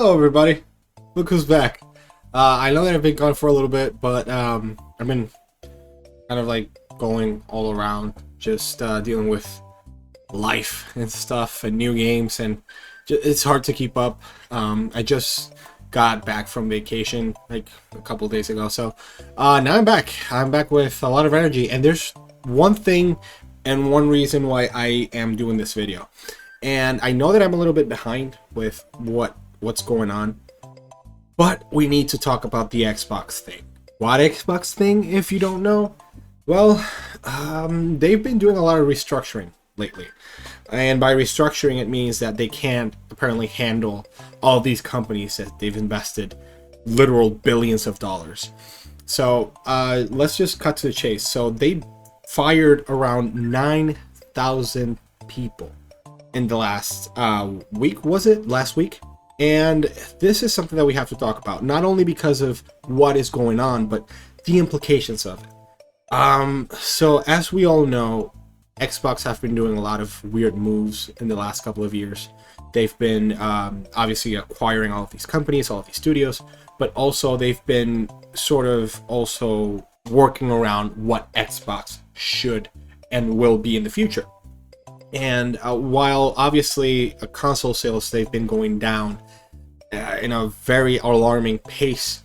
Hello everybody, look who's back. I know that I've been gone for a little bit, but I've been kind of like going all around, just dealing with life and stuff and new games, and it's hard to keep up. I just got back from vacation like a couple days ago, so now I'm back. I'm back with a lot of energy, and there's one thing and one reason why I am doing this video. And I know that I'm a little bit behind with what's going on, but we need to talk about the Xbox thing. What Xbox thing, if you don't know? Well, they've been doing a lot of restructuring lately. And by restructuring, it means that they can't apparently handle all these companies that they've invested literal billions of dollars. So let's just cut to the chase. So they fired around 9,000 people in the last week, was it? Last week? And this is something that we have to talk about, not only because of what is going on, but the implications of it. So as we all know, Xbox have been doing a lot of weird moves in the last couple of years. They've been obviously acquiring all of these companies, all of these studios, but also they've been sort of also working around what Xbox should and will be in the future. And while obviously console sales, they've been going down in a very alarming pace,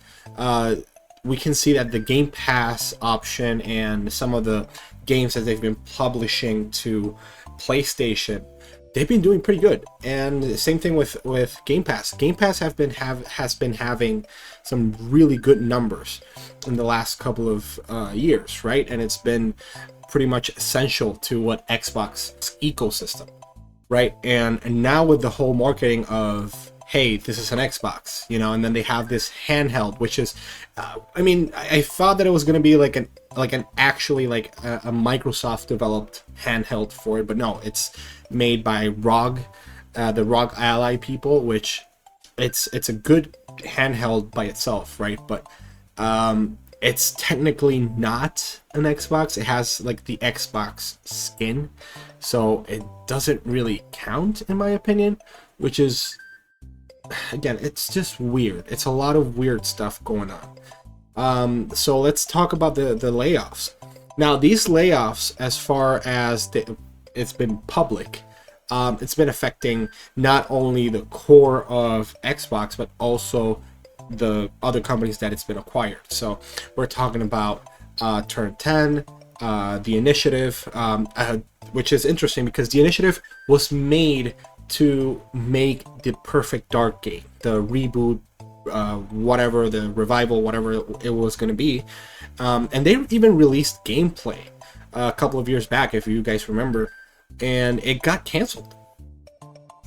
we can see that the Game Pass option and some of the games that they've been publishing to PlayStation, they've been doing pretty good. And the same thing with Game Pass. Game Pass has been having some really good numbers in the last couple of years, right? And it's been pretty much essential to what Xbox ecosystem, right? And now with the whole marketing of, hey, this is an Xbox, you know, and then they have this handheld, which is, I mean, I thought that it was going to be like an actually like a Microsoft developed handheld for it, but no, it's made by ROG, the ROG Ally people, which it's a good handheld by itself, right? But it's technically not an Xbox. It has like the Xbox skin, so it doesn't really count in my opinion, which is, again, it's just weird. It's a lot of weird stuff going on. So let's talk about the layoffs. Now, these layoffs, as far as it's been public, it's been affecting not only the core of Xbox, but also the other companies that it's been acquired. So we're talking about Turn 10, the Initiative, which is interesting because the Initiative was made to make the perfect Dark game, the reboot, whatever, the revival, whatever it was going to be. And they even released gameplay a couple of years back, if you guys remember, and it got canceled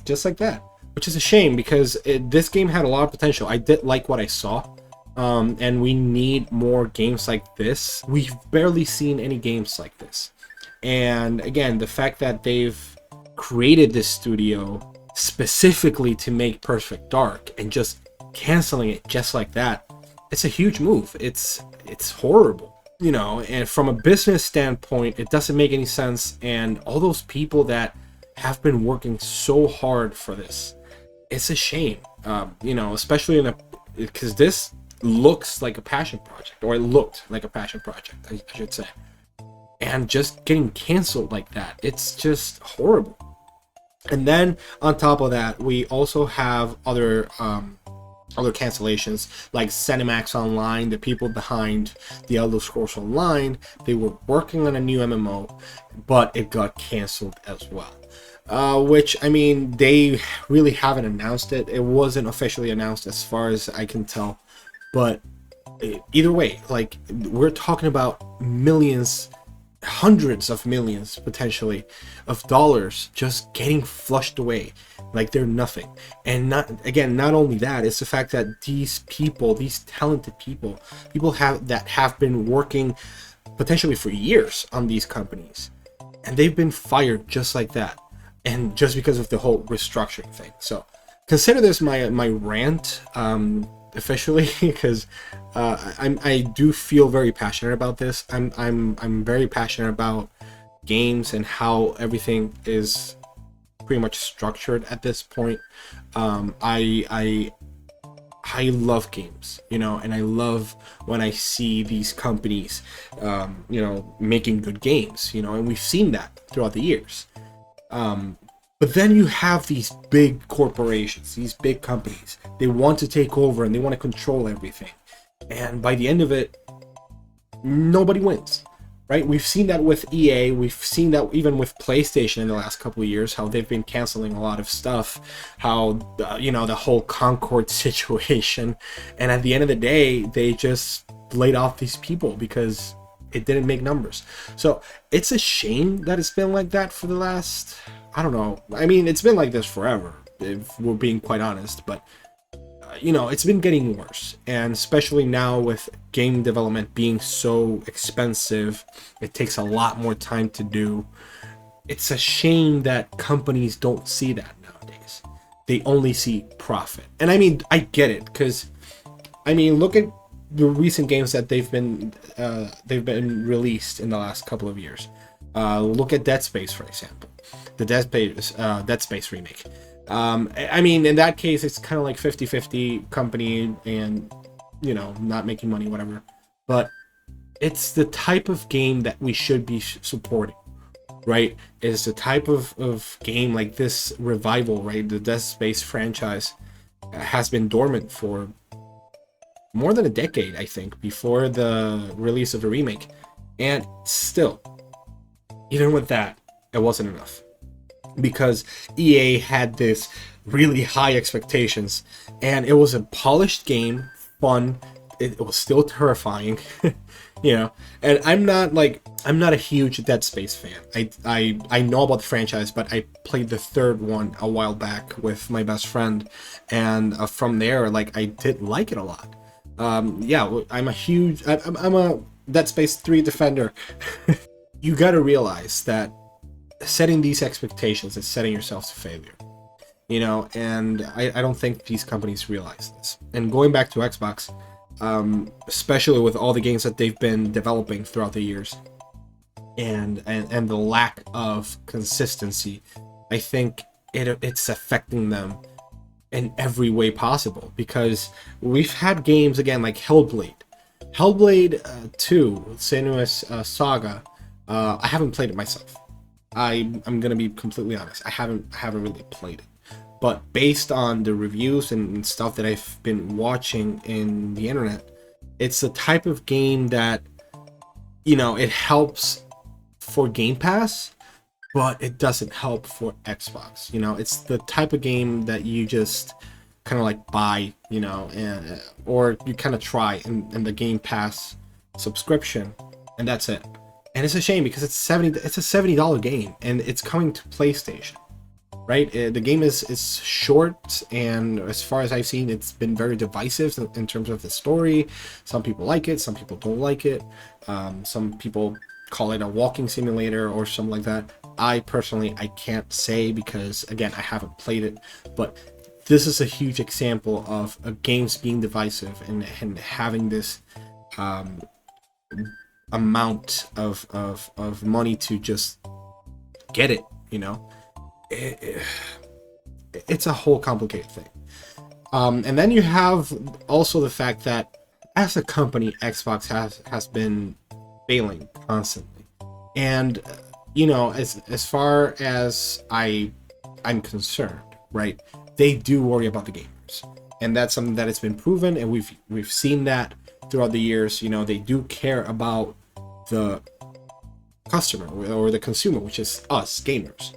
just like that, which is a shame because this game had a lot of potential. I did like what I saw, and we need more games like this. We've barely seen any games like this. And again, the fact that they've created this studio specifically to make Perfect Dark and just canceling it just like that, it's a huge move. It's horrible, you know, and from a business standpoint, it doesn't make any sense. And all those people that have been working so hard for this, it's a shame, you know, especially because this looks like a passion project, or it looked like a passion project, I should say. And just getting canceled like that, it's just horrible. And then on top of that, we also have other cancellations like Cinemax Online, the people behind the Elder Scrolls Online. They were working on a new MMO, but it got canceled as well. Which, I mean, they really haven't announced it. It wasn't officially announced as far as I can tell. But either way, like, we're talking about millions, hundreds of millions potentially of dollars just getting flushed away like they're nothing. And not only that, it's the fact that these people, these talented people have been working potentially for years on these companies, and they've been fired just like that, and just because of the whole restructuring thing. So consider this my rant officially, because I do feel very passionate about this. I'm very passionate about games and how everything is pretty much structured at this point. I I love games, you know, and I love when I see these companies, you know, making good games, you know, and we've seen that throughout the years. But then you have these big corporations, these big companies. They want to take over and they want to control everything. And by the end of it, nobody wins, right? We've seen that with EA. We've seen that even with PlayStation in the last couple of years, how they've been canceling a lot of stuff, how, you know, the whole Concord situation. And at the end of the day, they just laid off these people because it didn't make numbers. So it's a shame that it's been like that for the last, I don't know. I mean, it's been like this forever, if we're being quite honest, but you know, it's been getting worse. And especially now with game development being so expensive, it takes a lot more time to do. It's a shame that companies don't see that nowadays. They only see profit. And I mean, I get it, because I mean, look at the recent games that they've been released in the last couple of years. Look at Dead Space, for example, the Dead Space remake. I mean, in that case, it's kind of like 50-50 company and, you know, not making money, whatever. But it's the type of game that we should be supporting, right? It's the type of game like this revival, right? The Dead Space franchise has been dormant for more than a decade, I think, before the release of the remake. And still, even with that, it wasn't enough. Because EA had this really high expectations, and it was a polished game, fun. It was still terrifying, you know. And I'm not a huge Dead Space fan. I know about the franchise, but I played the third one a while back with my best friend, and from there, like, I did like it a lot. Yeah, I'm a Dead Space 3 defender. You gotta realize that setting these expectations is setting yourself to failure, you know, and I don't think these companies realize this. And going back to Xbox, especially with all the games that they've been developing throughout the years, and the lack of consistency, I think it's affecting them in every way possible. Because we've had games again like Hellblade 2, Senua's Saga. I haven't played it myself. I'm gonna be completely honest. I haven't really played it, but based on the reviews and stuff that I've been watching in the internet, it's the type of game that, you know, it helps for Game Pass, but it doesn't help for Xbox. You know, it's the type of game that you just kind of like buy, you know, or you kind of try in the Game Pass subscription, and that's it. And it's a shame because it's a $70 game, and it's coming to PlayStation, right? The game is short, and as far as I've seen, it's been very divisive in terms of the story. Some people like it, some people don't like it. Some people call it a walking simulator or something like that. I personally can't say, because again, I haven't played it, but this is a huge example of games being divisive and having this amount of money to just get it, you know. It's a whole complicated thing. And then you have also the fact that as a company, Xbox has been failing constantly. And you know, as far as I'm concerned, right, they do worry about the gamers, and that's something that has been proven, and we've seen that throughout the years. You know, they do care about the customer or the consumer, which is us gamers,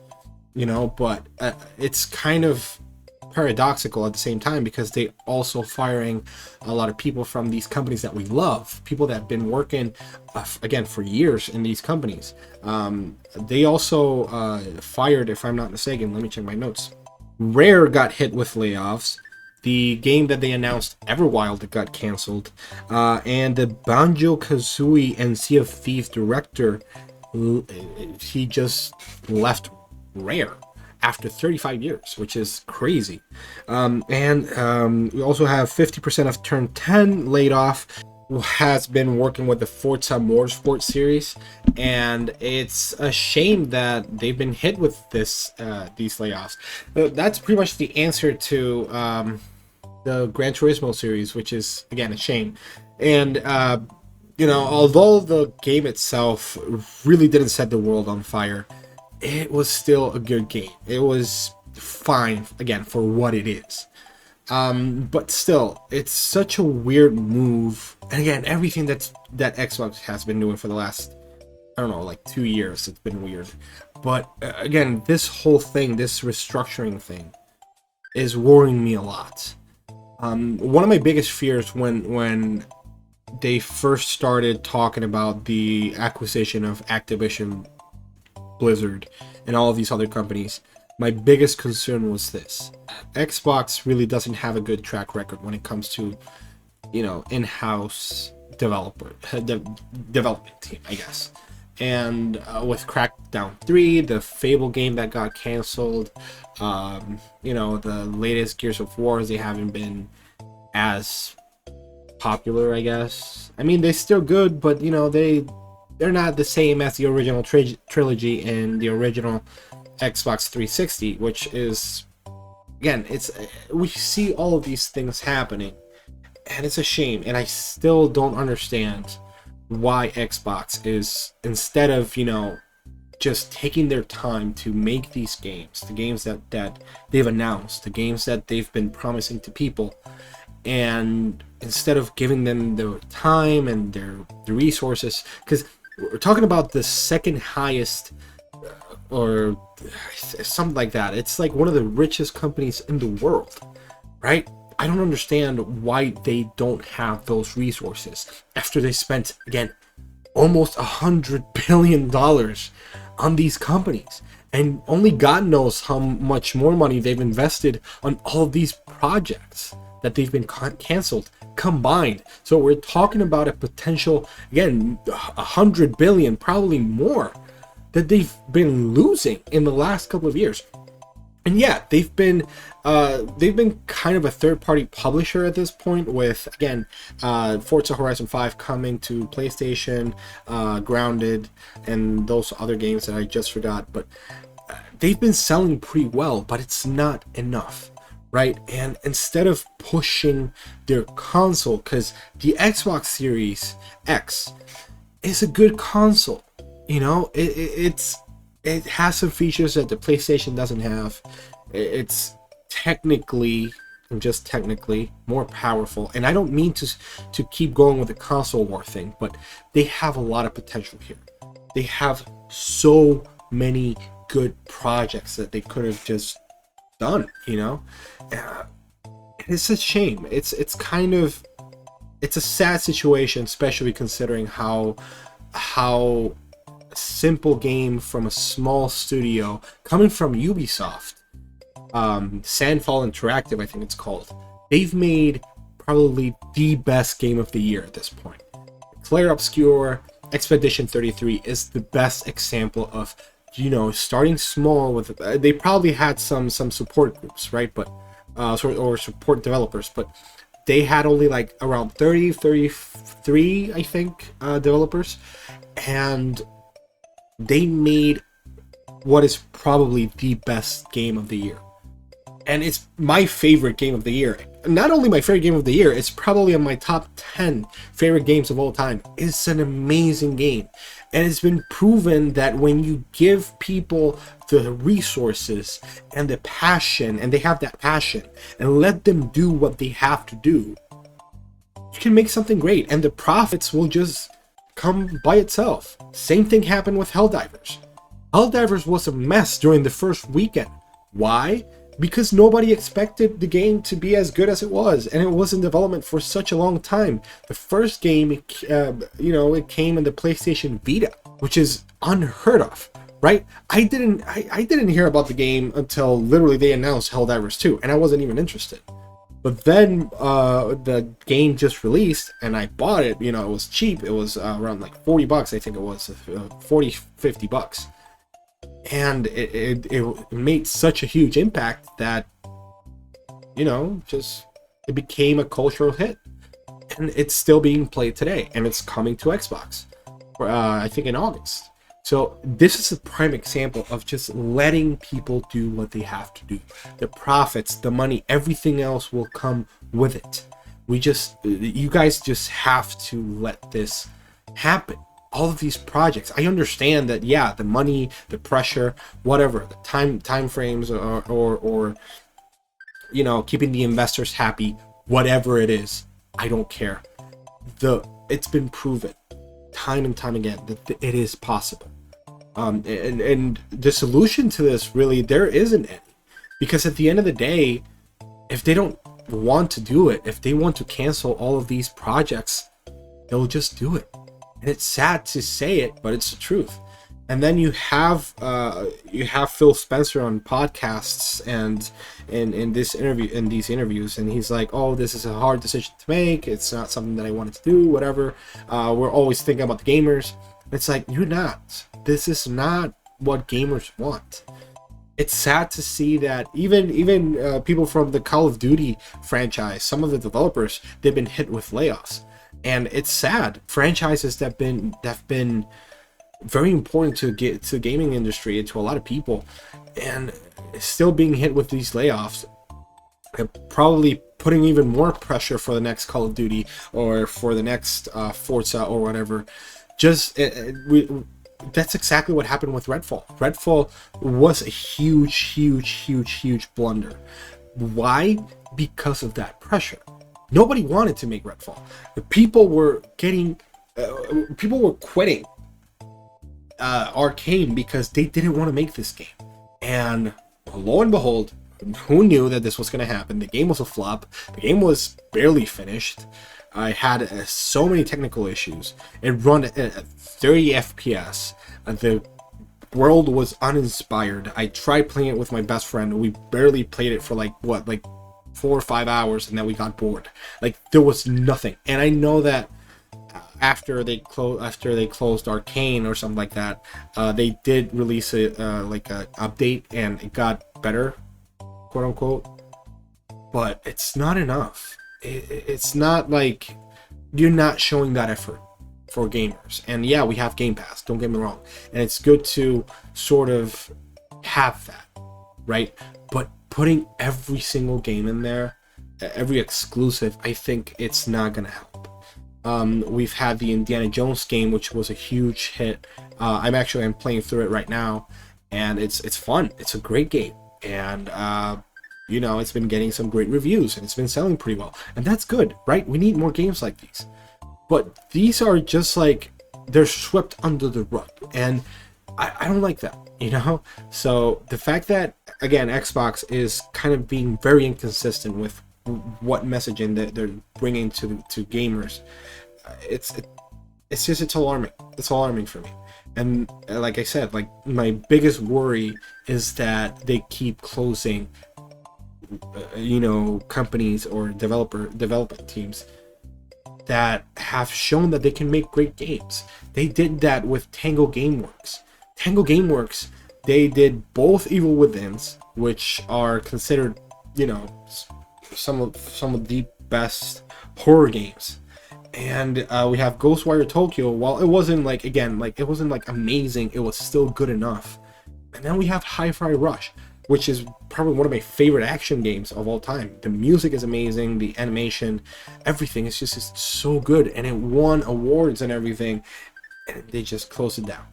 you know. But it's kind of paradoxical at the same time, because they also firing a lot of people from these companies that we love, people that have been working again for years in these companies. They also fired, if I'm not mistaken, let me check my notes, Rare got hit with layoffs. The game that they announced, Everwild, got canceled, and the Banjo-Kazooie and Sea of Thieves director, he just left Rare after 35 years, which is crazy. And we also have 50% of Turn 10 laid off, who has been working with the Forza Motorsport series, and it's a shame that they've been hit with these layoffs. That's pretty much the answer to the Gran Turismo series, which is again a shame. And you know, although the game itself really didn't set the world on fire, it was still a good game. It was fine again for what it is. But still, it's such a weird move. And again, everything that Xbox has been doing for the last, I don't know, like 2 years, it's been weird. But again, this whole thing, this restructuring thing, is worrying me a lot. One of my biggest fears when they first started talking about the acquisition of Activision Blizzard and all of these other companies, my biggest concern was this: Xbox really doesn't have a good track record when it comes to, you know, in-house development team, I guess. And with Crackdown 3, the Fable game that got canceled, you know, the latest Gears of War, they haven't been as popular, I guess. I mean, they're still good, but you know, they're not the same as the original trilogy and the original Xbox 360, which is, again, it's, we see all of these things happening, and it's a shame. And I still don't understand why Xbox is, instead of, you know, just taking their time to make these games, the games that they've announced, the games that they've been promising to people, and instead of giving them the time and the resources, because we're talking about the second highest or something like that. It's like one of the richest companies in the world, right? I don't understand why they don't have those resources after they spent, again, almost $100 billion on these companies, and only God knows how much more money they've invested on all of these projects that they've been canceled combined. So we're talking about a potential, again, 100 billion, probably more, that they've been losing in the last couple of years. And yeah, they've been kind of a third-party publisher at this point, with, again, Forza Horizon 5 coming to PlayStation, Grounded, and those other games that I just forgot. But they've been selling pretty well, but it's not enough, right? And instead of pushing their console, because the Xbox Series X is a good console, you know, it has some features that the PlayStation doesn't have. It's technically, and just technically, more powerful. And I don't mean to keep going with the console war thing, but they have a lot of potential here. They have so many good projects that they could have just done, you know. It's a shame. It's kind of, it's a sad situation, especially considering how simple game from a small studio coming from Ubisoft, Sandfall Interactive, I think it's called. They've made probably the best game of the year at this point. Claire Obscure Expedition 33 is the best example of, you know, starting small with, they probably had some support groups, right? But or support developers, but they had only like around 33, I think, developers, and they made what is probably the best game of the year. And it's my favorite game of the year. Not only my favorite game of the year, it's probably in my top 10 favorite games of all time. It's an amazing game. And it's been proven that when you give people the resources and the passion, and they have that passion, and let them do what they have to do, you can make something great. And the profits will just come by itself. Same thing happened with Helldivers. Helldivers was a mess during the first weekend. Why? Because nobody expected the game to be as good as it was, and it was in development for such a long time. The first game, you know, it came in the PlayStation Vita, which is unheard of, right? I didn't hear about the game until literally they announced Helldivers 2, and I wasn't even interested. But then the game just released, and I bought it. You know, it was cheap. It was around like 40 bucks, I think it was, 40, 50 bucks. And it made such a huge impact that, you know, just, it became a cultural hit. And it's still being played today, and it's coming to Xbox, I think in August. So this is a prime example of just letting people do what they have to do. The profits, the money, everything else will come with it. You guys just have to let this happen. All of these projects, I understand that, yeah, the money, the pressure, whatever, the time frames, or keeping the investors happy, whatever it is, I don't care. It's been proven time and time again that it is possible. And the solution to this, really, there isn't any, because at the end of the day, if they don't want to do it, if they want to cancel all of these projects, they'll just do it. And it's sad to say it, but it's the truth. And then you have Phil Spencer on podcasts and in these interviews, and he's like, "Oh, this is a hard decision to make. It's not something that I wanted to do. Whatever. We're always thinking about the gamers." It's like, you're not. This is not what gamers want. It's sad to see that even people from the Call of Duty franchise, some of the developers, they've been hit with layoffs, and it's sad. Franchises that have been very important to the gaming industry and to a lot of people, and still being hit with these layoffs, probably putting even more pressure for the next Call of Duty or for the next Forza or whatever. That's exactly what happened with Redfall. Redfall was a huge blunder. Why? Because of that pressure. Nobody wanted to make Redfall. People were quitting Arcane because they didn't want to make this game. And lo and behold, who knew that this was going to happen? The game was a flop. The game was barely finished. I had so many technical issues. It run at 30 FPS. The world was uninspired. I tried playing it with my best friend. We barely played it for like 4 or 5 hours, and then we got bored. Like, there was nothing. And I know that after they closed Arcane or something like that, they did release a update, and it got better, quote unquote. But it's not enough. It's not like you're not showing that effort for gamers. And yeah, we have Game Pass, don't get me wrong, and it's good to sort of have that, right? But putting every single game in there, every exclusive, I think it's not gonna help. We've had the Indiana Jones game, which was a huge hit. I'm playing through it right now, and it's fun. It's a great game, and it's been getting some great reviews, and it's been selling pretty well, and that's good, right? We need more games like these. But these are just like, they're swept under the rug, and I don't like that, So the fact that, again, Xbox is kind of being very inconsistent with what messaging that they're bringing to gamers, it's alarming. It's alarming for me. And like I said, like, my biggest worry is that they keep closing companies or development teams that have shown that they can make great games. They did that with Tango Gameworks. Tango Gameworks, they did both Evil Withins, which are considered, some of the best horror games. And we have Ghostwire Tokyo. While it wasn't it wasn't amazing, it was still good enough. And then we have Hi-Fi Rush, which is probably one of my favorite action games of all time. The music is amazing, the animation, everything is just so good, and it won awards and everything, and they just closed it down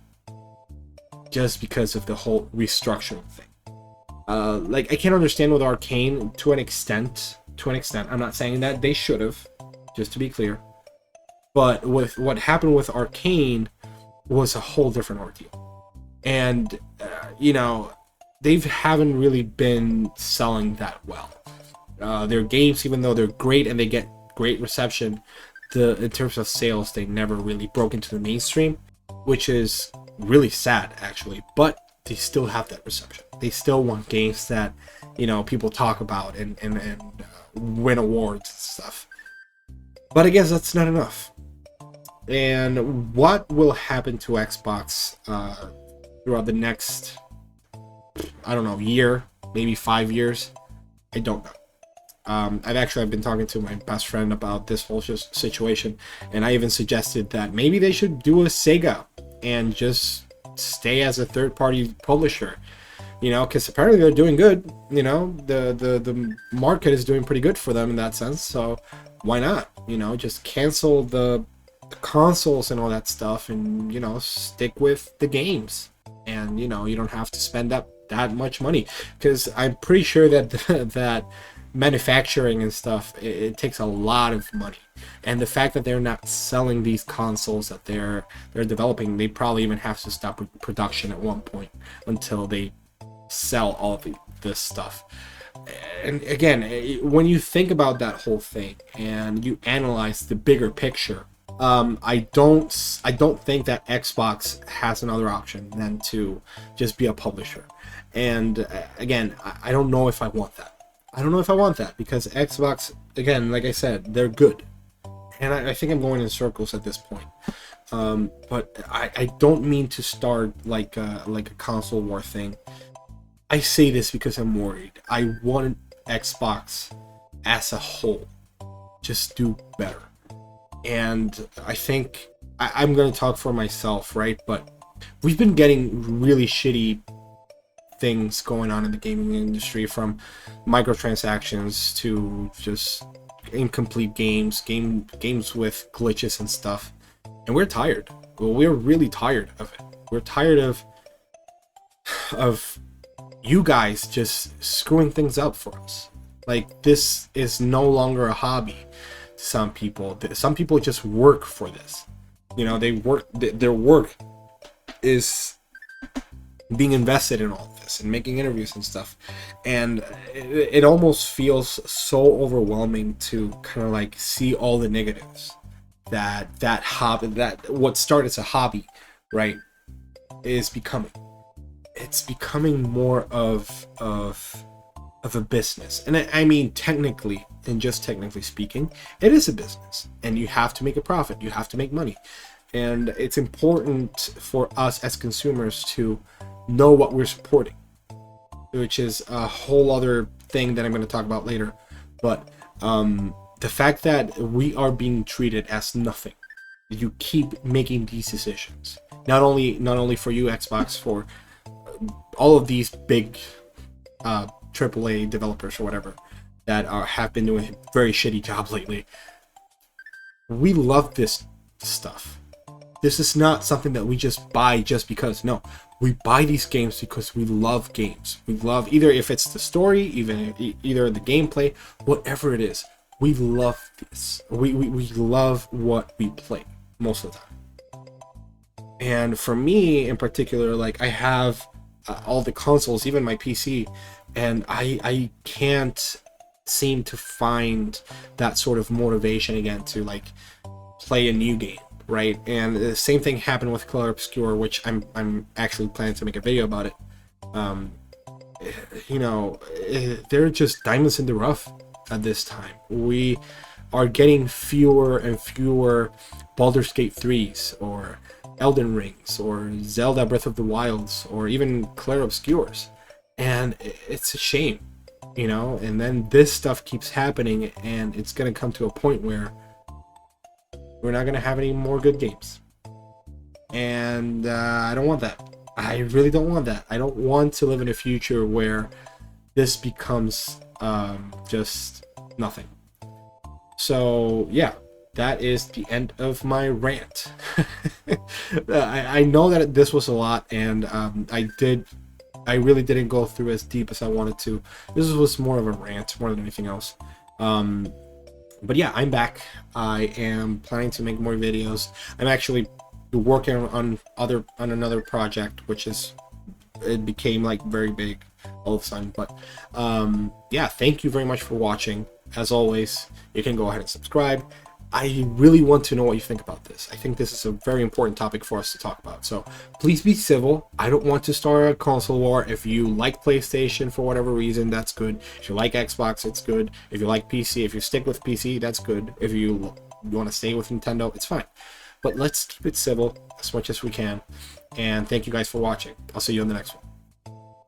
just because of the whole restructuring thing. I can't understand with Arcane to an extent. I'm not saying that they should have, just to be clear, but with what happened with Arcane was a whole different ordeal, and they haven't really been selling that well. Their games, even though they're great and they get great reception, in terms of sales, they never really broke into the mainstream, which is really sad, actually. But they still have that reception. They still want games that people talk about and win awards and stuff. But I guess that's not enough. And what will happen to Xbox throughout the next, year, maybe 5 years? I don't know. I've been talking to my best friend about this whole situation, and I even suggested that maybe they should do a Sega and just stay as a third-party publisher, you know, because apparently they're doing good. You know, the market is doing pretty good for them in that sense. So why not? You know, just cancel the consoles and all that stuff, and, you know, stick with the games. And, you know, you don't have to spend that much money, because I'm pretty sure that that manufacturing and stuff, it takes a lot of money. And the fact that they're not selling these consoles that they're developing, they probably even have to stop production at one point until they sell all of this stuff. And again, when you think about that whole thing and you analyze the bigger picture, I don't think that Xbox has another option than to just be a publisher. And again, I don't know if I want that. I don't know if I want that, because Xbox, again, like I said, they're good. And I think I'm going in circles at this point. But I don't mean to start like a console war thing. I say this because I'm worried. I want Xbox as a whole just do better. And I think I'm going to talk for myself, right? But we've been getting really shitty things going on in the gaming industry, from microtransactions to just incomplete games with glitches and stuff. And we're tired. Well, we're really tired of it. We're tired of you guys just screwing things up for us. Like, this is no longer a hobby to some people. Some people just work for this. You know, they work, their work is being invested in all of this and making interviews and stuff. And it almost feels so overwhelming to kind of like see all the negatives that hobby, that what started as a hobby, right, is becoming. It's becoming more of a business. And I mean, technically, and just technically speaking, it is a business, and you have to make a profit. You have to make money. And it's important for us as consumers to know what we're supporting, which is a whole other thing that I'm going to talk about later. But the fact that we are being treated as nothing, you keep making these decisions, not only for you, Xbox, for all of these big AAA developers or whatever that have been doing a very shitty job lately. We love this stuff. This is not something that we just buy just because. No, we buy these games because we love games. We love, either if it's the story, either the gameplay, whatever it is. We love this. We love what we play most of the time. And for me in particular, like, I have all the consoles, even my PC, and I can't seem to find that sort of motivation again to like play a new game. Right, and the same thing happened with Color Obscure, which I'm actually planning to make a video about it. You know, they're just diamonds in the rough at this time. We are getting fewer and fewer Baldur's Gate 3s, or Elden Rings, or Zelda Breath of the Wilds, or even Clair Obscures, and it's a shame, you know. And then this stuff keeps happening, and it's gonna come to a point where we're not going to have any more good games. And I don't want that. I really don't want that. I don't want to live in a future where this becomes just nothing. So, yeah, that is the end of my rant. I know that this was a lot, and I really didn't go through as deep as I wanted to. This was more of a rant more than anything else. But yeah, I'm back. I am planning to make more videos. I'm actually working on another project, which it became like very big all of a sudden. But yeah, thank you very much for watching. As always, you can go ahead and subscribe. I really want to know what you think about this. I think this is a very important topic for us to talk about. So please be civil. I don't want to start a console war. If you like PlayStation for whatever reason, that's good. If you like Xbox, it's good. If you like PC, if you stick with PC, that's good. If you want to stay with Nintendo, it's fine. But let's keep it civil as much as we can. And thank you guys for watching. I'll see you on the next one.